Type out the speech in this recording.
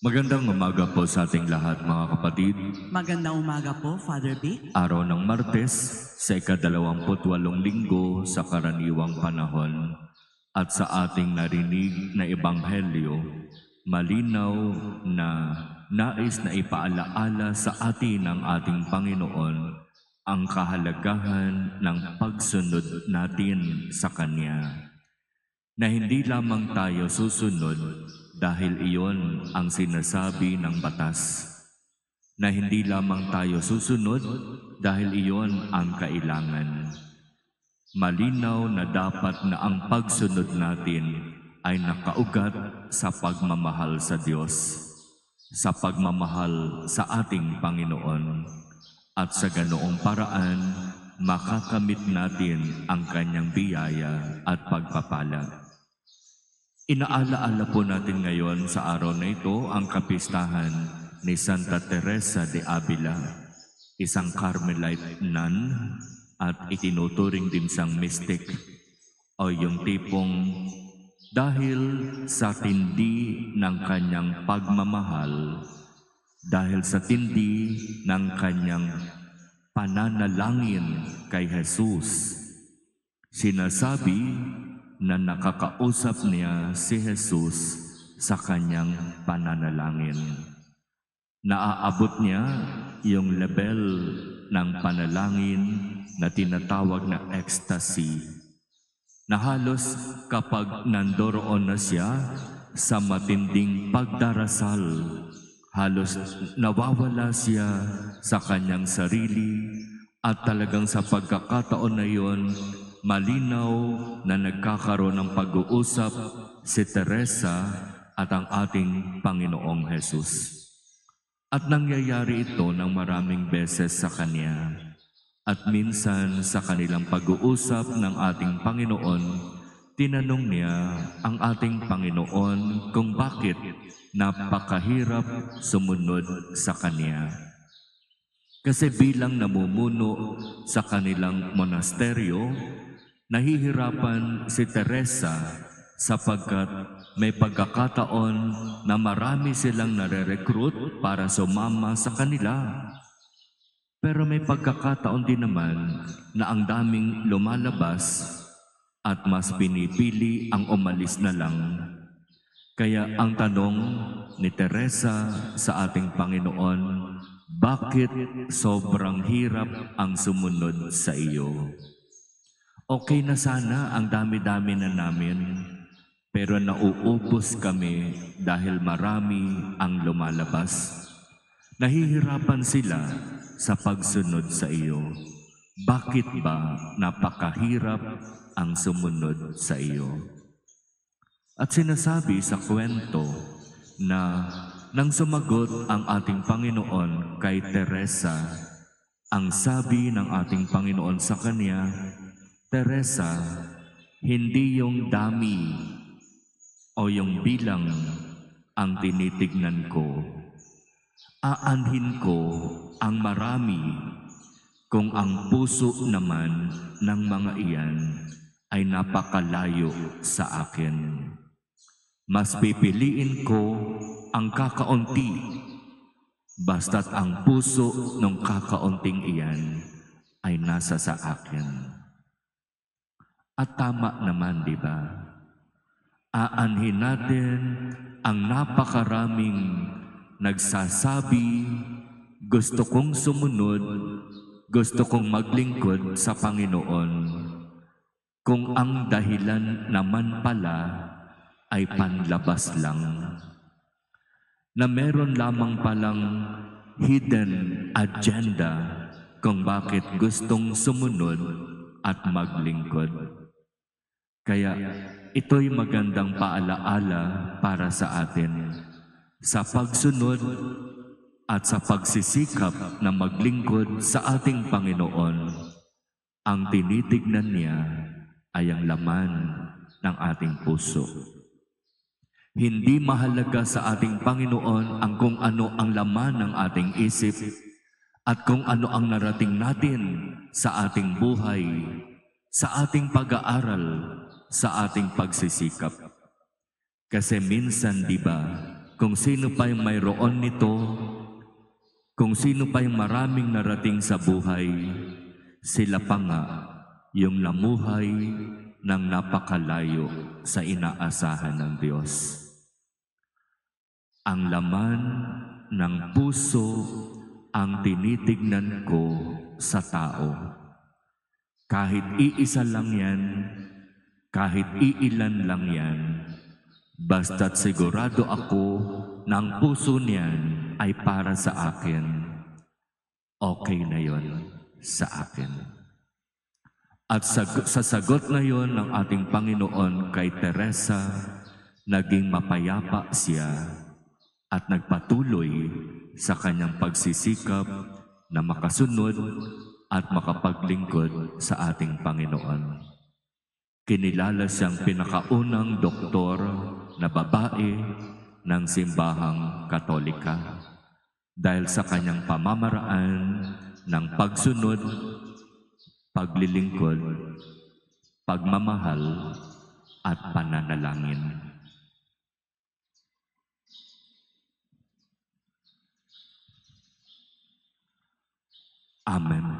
Magandang umaga po sa ating lahat mga kapatid. Magandang umaga po, Father Vic. Araw ng Martes sa ika-28 linggo sa karaniwang panahon. At sa ating narinig na ebanghelyo, malinaw na nais na ipaalaala sa atin ng ating Panginoon ang kahalagahan ng pagsunod natin sa Kanya. Na hindi lamang tayo susunod dahil iyon ang sinasabi ng batas. Na hindi lamang tayo susunod dahil iyon ang kailangan. Malinaw na dapat na ang pagsunod natin ay nakaugat sa pagmamahal sa Diyos, sa pagmamahal sa ating Panginoon, at sa ganoong paraan makakamit natin ang Kanyang biyaya at pagpapala. Inaalaala po natin ngayon sa araw na ito ang kapistahan ni Santa Teresa de Avila, isang Carmelite nun at itinuturing din siyang mystic o yung tipong dahil sa tindi ng kanyang pagmamahal, dahil sa tindi ng kanyang pananalangin kay Jesus, sinasabi na nakakausap niya si Jesus sa kanyang pananalangin. Naaabot niya yung level ng panalangin na tinatawag na ecstasy, na halos kapag nandoroon na siya sa matinding pagdarasal, halos nawawala siya sa kanyang sarili at talagang sa pagkakataon na yon, malinaw na nagkakaroon ng pag-uusap si Teresa at ang ating Panginoong Jesus. At nangyayari ito ng maraming beses sa Kanya. At minsan sa kanilang pag-uusap ng ating Panginoon, tinanong niya ang ating Panginoon kung bakit napakahirap sumunod sa Kanya. Kasi bilang namumuno sa kanilang monasteryo, nahihirapan si Teresa sapagkat may pagkakataon na marami silang nare-recruit para sumama sa kanila. Pero may pagkakataon din naman na ang daming lumalabas at mas pinipili ang umalis na lang. Kaya ang tanong ni Teresa sa ating Panginoon, bakit sobrang hirap ang sumunod sa iyo? Okay na sana ang dami-dami na namin, pero nauubos kami dahil marami ang lumalabas. Nahihirapan sila sa pagsunod sa iyo. Bakit ba napakahirap ang sumunod sa iyo? At sinasabi sa kwento na nang sumagot ang ating Panginoon kay Teresa, ang sabi ng ating Panginoon sa kanya, Teresa, hindi yung dami o yung bilang ang tinitignan ko. Aanhin ko ang marami kung ang puso naman ng mga iyan ay napakalayo sa akin. Mas pipiliin ko ang kakaunti, basta't ang puso ng kakaunting iyan ay nasa sa akin. At tama naman, di ba? Aanhin natin ang napakaraming nagsasabi, gusto kong sumunod, gusto kong maglingkod sa Panginoon, kung ang dahilan naman pala ay panlabas lang. Na meron lamang palang hidden agenda kung bakit gustong sumunod at maglingkod. Kaya ito'y magandang paalaala para sa atin. Sa pagsunod at sa pagsisikap na maglingkod sa ating Panginoon, ang tinitignan niya ay ang laman ng ating puso. Hindi mahalaga sa ating Panginoon ang kung ano ang laman ng ating isip at kung ano ang narating natin sa ating buhay, sa ating pag-aaral, sa ating pagsisikap. Kasi minsan, di ba, Kung sino pa yung mayroon nito, kung sino pa yung maraming narating sa buhay, sila pa nga yung namuhay ng napakalayo sa inaasahan ng Diyos. Ang laman ng puso ang tinitignan ko sa tao. Kahit iisa lang yan, kahit iilan lang yan, basta't sigurado ako na ang puso niyan ay para sa akin, okay na yon sa akin. At sa sagot na yon ng ating Panginoon kay Teresa, naging mapayapa siya at nagpatuloy sa kanyang pagsisikap na makasunod at makapaglingkod sa ating Panginoon. Kinilala siyang pinakaunang doktor na babae ng simbahang Katolika dahil sa kanyang pamamaraan ng pagsunod, paglilingkod, pagmamahal at pananalangin. Amen.